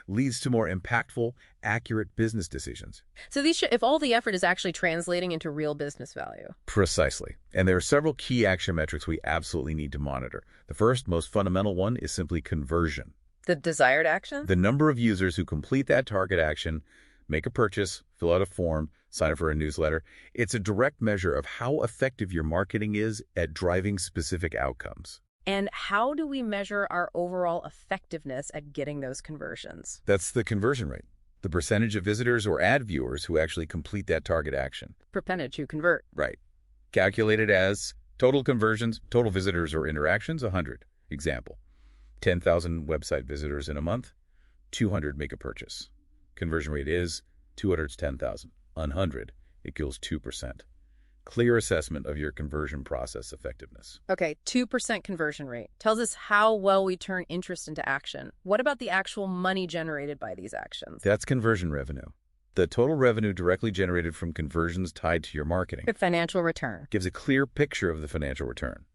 Leads to more impactful, accurate business decisions. So these if all the effort is actually translating into real business value. Precisely. And there are several key action metrics we absolutely need to monitor. The first, most fundamental one is simply conversion. The desired action? The number of users who complete that target action, make a purchase, fill out a form, sign up for a newsletter. It's a direct measure of how effective your marketing is at driving specific outcomes. And how do we measure our overall effectiveness at getting those conversions? That's the conversion rate, the percentage of visitors or ad viewers who actually complete that target action. Percentage who convert. Right. Calculated as total conversions, total visitors or interactions, 100. Example, 10,000 website visitors in a month, 200 make a purchase. Conversion rate is 200 is 10,000. 100 equals 2%. Clear assessment of your conversion process effectiveness. Okay, 2% conversion rate tells us how well we turn interest into action. What about the actual money generated by these actions? That's conversion revenue. The total revenue directly generated from conversions tied to your marketing. The financial return. Gives a clear picture of the financial return.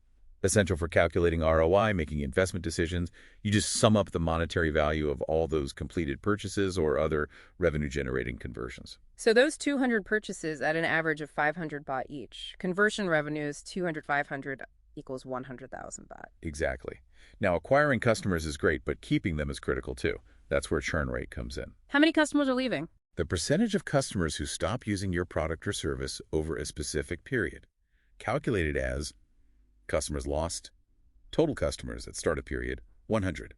Essential for calculating ROI, making investment decisions. You just sum up the monetary value of all those completed purchases or other revenue-generating conversions. So those 200 purchases at an average of 500 baht each. Conversion revenue is 200, 500 equals 100,000 baht. Exactly. Now, acquiring customers is great, but keeping them is critical too. That's where churn rate comes in. How many customers are leaving? The percentage of customers who stop using your product or service over a specific period, calculated as customers lost, total customers at start of period, 100.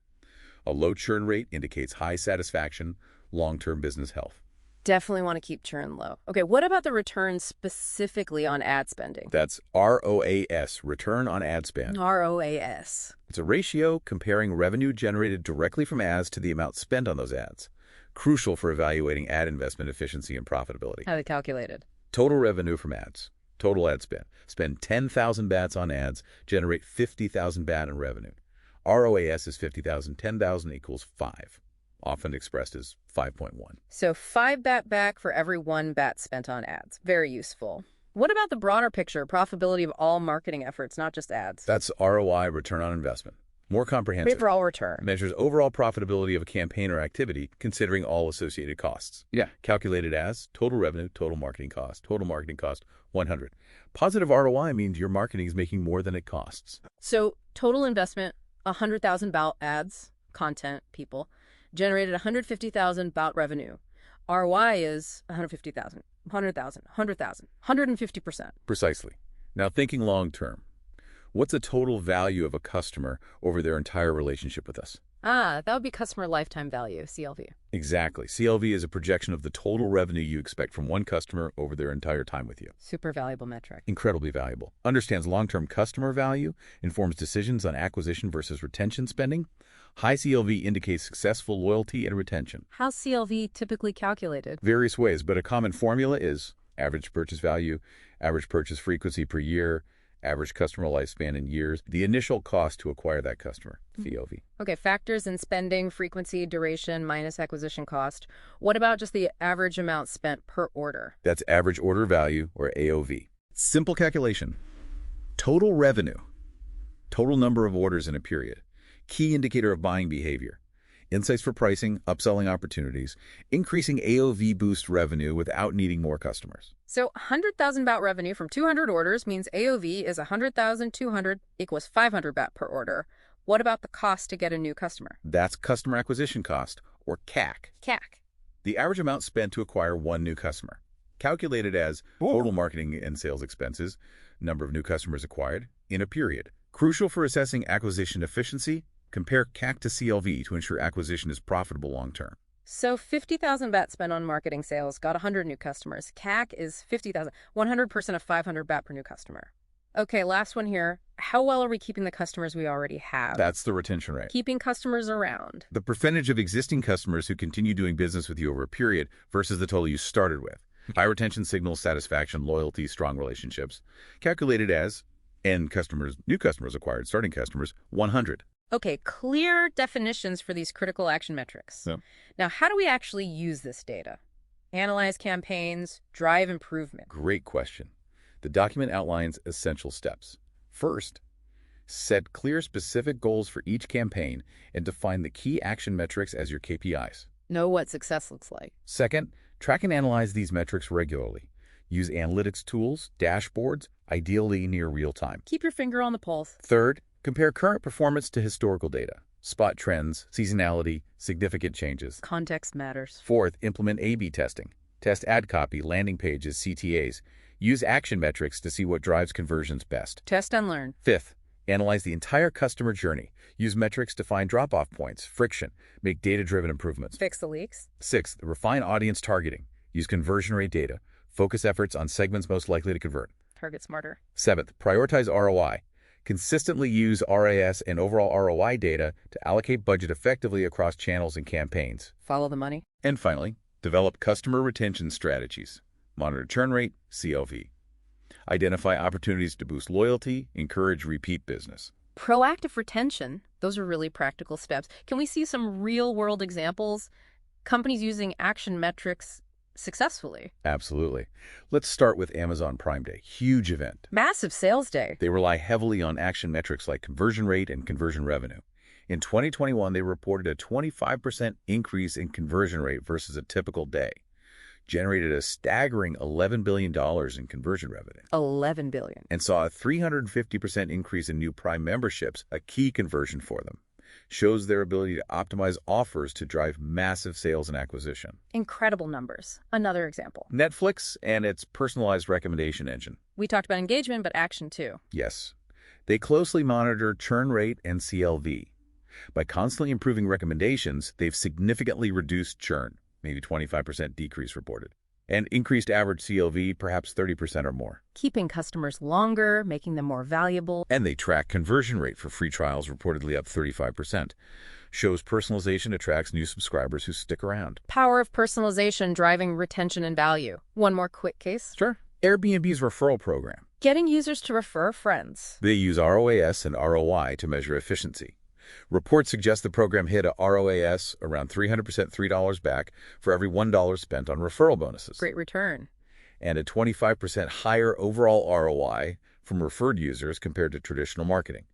A low churn rate indicates high satisfaction, long-term business health. Definitely want to keep churn low. Okay, what about the return specifically on ad spending? That's ROAS, return on ad spend. ROAS. It's a ratio comparing revenue generated directly from ads to the amount spent on those ads. Crucial for evaluating ad investment efficiency and profitability. How are they calculated? Total revenue from ads. Total ad spend. Spend 10,000 bahts on ads, generate 50,000 baht in revenue. ROAS is 50,000, 10,000 equals 5, often expressed as 5.1. So 5 baht back for every 1 baht spent on ads. Very useful. What about the broader picture, profitability of all marketing efforts, not just ads? That's ROI, return on investment. More comprehensive. Overall return. Measures overall profitability of a campaign or activity, considering all associated costs. Yeah. Calculated as total revenue, total marketing cost, 100. Positive ROI means your marketing is making more than it costs. So total investment, 100,000 baht ads, content, people, generated 150,000 baht revenue. ROI is 150,000, 100,000, 100,000, 150%. Precisely. Now thinking long term. What's the total value of a customer over their entire relationship with us? That would be customer lifetime value, CLV. Exactly. CLV is a projection of the total revenue you expect from one customer over their entire time with you. Super valuable metric. Incredibly valuable. Understands long-term customer value, informs decisions on acquisition versus retention spending. High CLV indicates successful loyalty and retention. How's CLV typically calculated? Various ways, but a common formula is average purchase value, average purchase frequency per year, average customer lifespan in years, the initial cost to acquire that customer, CLV. Okay, factors in spending, frequency, duration, minus acquisition cost. What about just the average amount spent per order? That's average order value, or AOV. Simple calculation. Total revenue. Total number of orders in a period. Key indicator of buying behavior. Insights for pricing, upselling opportunities, increasing AOV boost revenue without needing more customers. So 100,000 baht revenue from 200 orders means AOV is 100,200 equals 500 baht per order. What about the cost to get a new customer? That's customer acquisition cost, or CAC. CAC. The average amount spent to acquire one new customer. Calculated as total marketing and sales expenses, number of new customers acquired, in a period. Crucial for assessing acquisition efficiency. Compare CAC to CLV to ensure acquisition is profitable long-term. So 50,000 baht spent on marketing sales got 100 new customers. CAC is 50,000, 100% of 500 baht per new customer. Okay, last one here. How well are we keeping the customers we already have? That's the retention rate. Keeping customers around. The percentage of existing customers who continue doing business with you over a period versus the total you started with. High retention signals satisfaction, loyalty, strong relationships. Calculated as end customers, new customers acquired, starting customers, 100. Okay, clear definitions for these critical action metrics. Yep. Now, how do we actually use this data? Analyze campaigns, drive improvement. Great question. The document outlines essential steps. First, set clear specific goals for each campaign and define the key action metrics as your KPIs. Know what success looks like. Second, track and analyze these metrics regularly. Use analytics tools, dashboards, ideally near real time. Keep your finger on the pulse. Third, compare current performance to historical data. Spot trends, seasonality, significant changes. Context matters. Fourth, implement A/B testing. Test ad copy, landing pages, CTAs. Use action metrics to see what drives conversions best. Test and learn. Fifth, analyze the entire customer journey. Use metrics to find drop-off points, friction, make data-driven improvements. Fix the leaks. Sixth, refine audience targeting. Use conversion rate data. Focus efforts on segments most likely to convert. Target smarter. Seventh, prioritize ROI. Consistently use RAS and overall ROI data to allocate budget effectively across channels and campaigns. Follow the money. And finally, develop customer retention strategies. Monitor churn rate, CLV. Identify opportunities to boost loyalty, encourage repeat business. Proactive retention. Those are really practical steps. Can we see some real-world examples? Companies using action metrics successfully. Absolutely. Let's start with Amazon Prime Day. Huge event. Massive sales day. They rely heavily on action metrics like conversion rate and conversion revenue. In 2021, they reported a 25% increase in conversion rate versus a typical day, generated a staggering $11 billion in conversion revenue. $11 billion. And saw a 350% increase in new Prime memberships, a key conversion for them. Shows their ability to optimize offers to drive massive sales and acquisition. Incredible numbers. Another example. Netflix and its personalized recommendation engine. We talked about engagement, but action too. Yes. They closely monitor churn rate and CLV. By constantly improving recommendations, they've significantly reduced churn, maybe 25% decrease reported, and increased average CLV, perhaps 30% or more. Keeping customers longer, making them more valuable. And they track conversion rate for free trials, reportedly up 35%. Shows personalization attracts new subscribers who stick around. Power of personalization driving retention and value. One more quick case. Sure. Airbnb's referral program. Getting users to refer friends. They use ROAS and ROI to measure efficiency. Reports suggest the program hit a ROAS around 300% $3 back for every $1 spent on referral bonuses. Great return. And a 25% higher overall ROI from referred users compared to traditional marketing.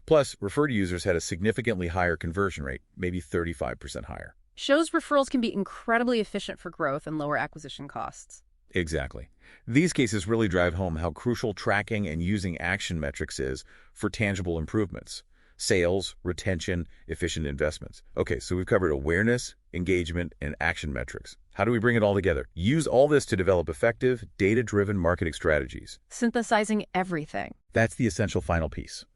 Plus, referred users had a significantly higher conversion rate, maybe 35% higher. Shows referrals can be incredibly efficient for growth and lower acquisition costs. Exactly. These cases really drive home how crucial tracking and using action metrics is for tangible improvements. Sales, retention, efficient investments. Okay, so we've covered awareness, engagement, and action metrics. How do we bring it all together? Use all this to develop effective, data-driven marketing strategies. Synthesizing everything. That's the essential final piece.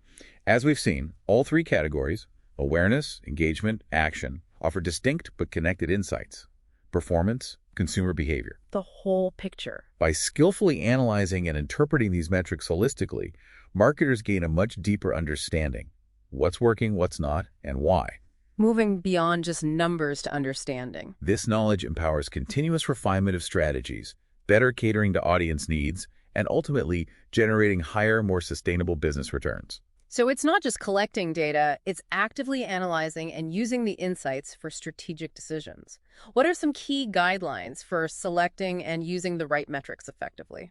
As we've seen, all three categories, awareness, engagement, action, offer distinct but connected insights. Performance, consumer behavior. The whole picture. By skillfully analyzing and interpreting these metrics holistically, marketers gain a much deeper understanding. What's working, what's not, and why. Moving beyond just numbers to understanding. This knowledge empowers continuous refinement of strategies, better catering to audience needs, and ultimately generating higher, more sustainable business returns. So it's not just collecting data, it's actively analyzing and using the insights for strategic decisions. What are some key guidelines for selecting and using the right metrics effectively?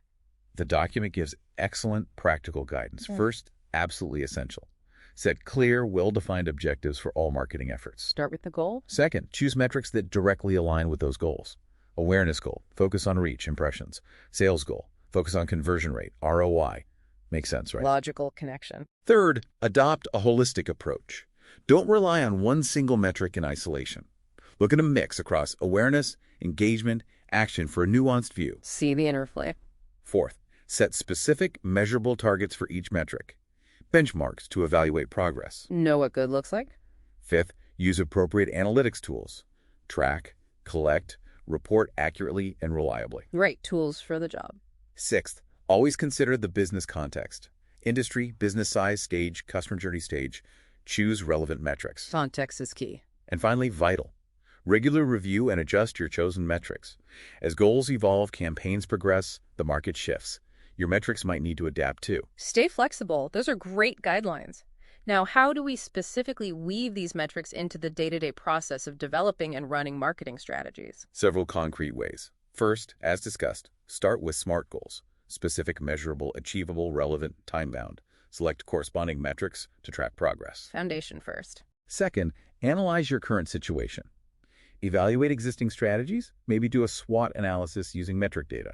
The document gives excellent practical guidance. First, absolutely essential. Set clear, well-defined objectives for all marketing efforts. Start with the goal. Second, choose metrics that directly align with those goals. Awareness goal, focus on reach, impressions. Sales goal, focus on conversion rate, ROI. Makes sense, right? Logical connection. Third, adopt a holistic approach. Don't rely on one single metric in isolation. Look at a mix across awareness, engagement, action for a nuanced view. See the interplay. Fourth, set specific, measurable targets for each metric. Benchmarks to evaluate progress. Know what good looks like. Fifth, use appropriate analytics tools. Track, collect, report accurately and reliably. Right tools for the job. Sixth, always consider the business context. Industry, business size, stage, customer journey stage. Choose relevant metrics. Context is key. And finally, vital. Regular review and adjust your chosen metrics. As goals evolve, campaigns progress, the market shifts. Your metrics might need to adapt too. Stay flexible. Those are great guidelines. Now, how do we specifically weave these metrics into the day-to-day process of developing and running marketing strategies? Several concrete ways. First, as discussed, start with SMART goals. Specific, measurable, achievable, relevant, time-bound. Select corresponding metrics to track progress. Foundation first. Second, analyze your current situation. Evaluate existing strategies. Maybe do a SWOT analysis using metric data.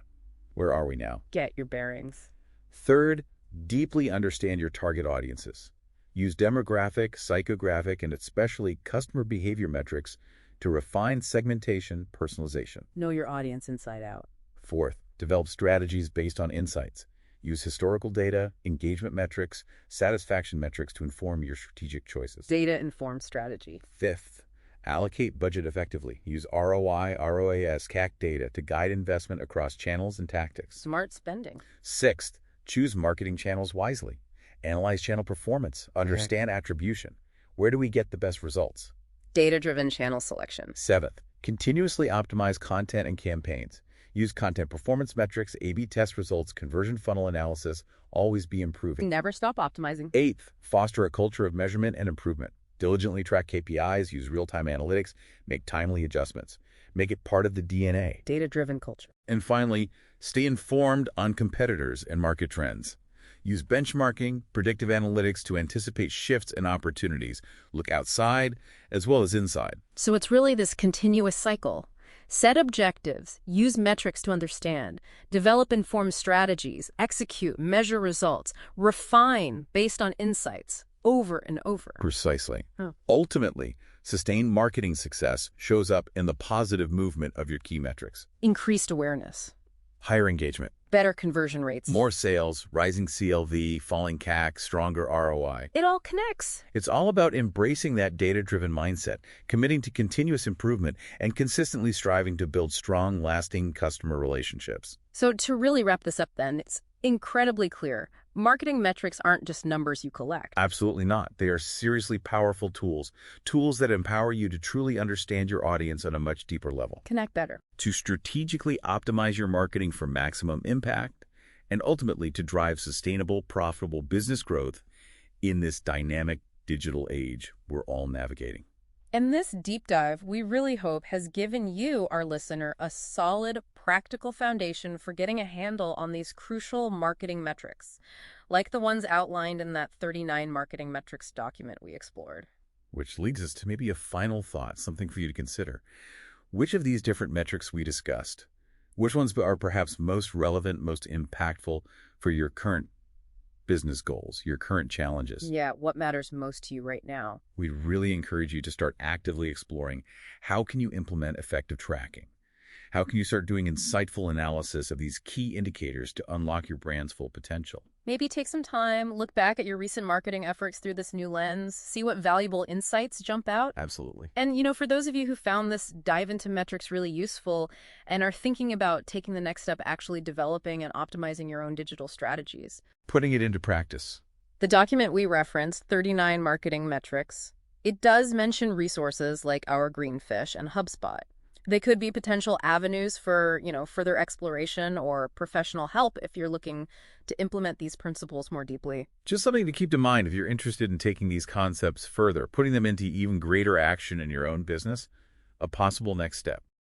Where are we now? Get your bearings. Third, deeply understand your target audiences. Use demographic, psychographic, and especially customer behavior metrics to refine segmentation, personalization. Know your audience inside out. Fourth, develop strategies based on insights. Use historical data, engagement metrics, satisfaction metrics to inform your strategic choices. Data-informed strategy. Fifth, allocate budget effectively. Use ROI, ROAS, CAC data to guide investment across channels and tactics. Smart spending. Sixth, choose marketing channels wisely. Analyze channel performance. Understand attribution. Where do we get the best results? Data-driven channel selection. Seventh, continuously optimize content and campaigns. Use content performance metrics, A/B test results, conversion funnel analysis. Always be improving. Never stop optimizing. Eighth, foster a culture of measurement and improvement. Diligently track KPIs, use real-time analytics, make timely adjustments. Make it part of the DNA. Data-driven culture. And finally, stay informed on competitors and market trends. Use benchmarking, predictive analytics to anticipate shifts and opportunities. Look outside as well as inside. So it's really this continuous cycle. Set objectives, use metrics to understand, develop informed strategies, execute, measure results, refine based on insights, over and over. Precisely. Ultimately, sustained marketing success shows up in the positive movement of your key metrics. Increased awareness. Higher engagement. Better conversion rates. More sales, rising CLV, falling CAC, stronger ROI. It all connects. It's all about embracing that data-driven mindset, committing to continuous improvement, and consistently striving to build strong, lasting customer relationships. So to really wrap this up then, it's incredibly clear. Marketing metrics aren't just numbers you collect. Absolutely not. They are seriously powerful tools that empower you to truly understand your audience on a much deeper level. Connect better. To strategically optimize your marketing for maximum impact, and ultimately to drive sustainable, profitable business growth in this dynamic digital age we're all navigating. And this deep dive, we really hope, has given you, our listener, a solid, practical foundation for getting a handle on these crucial marketing metrics, like the ones outlined in that 39 marketing metrics document we explored. Which leads us to maybe a final thought, something for you to consider. Which of these different metrics we discussed, which ones are perhaps most relevant, most impactful for your current business goals, your current challenges? Yeah, what matters most to you right now? We'd really encourage you to start actively exploring how can you implement effective tracking? How can you start doing insightful analysis of these key indicators to unlock your brand's full potential? Maybe take some time, look back at your recent marketing efforts through this new lens, see what valuable insights jump out. Absolutely. And, for those of you who found this dive into metrics really useful and are thinking about taking the next step, actually developing and optimizing your own digital strategies, putting it into practice. The document we referenced, 39 Marketing Metrics, it does mention resources like Our Greenfish and HubSpot. They could be potential avenues for, further exploration or professional help if you're looking to implement these principles more deeply. Just something to keep in mind if you're interested in taking these concepts further, putting them into even greater action in your own business, a possible next step.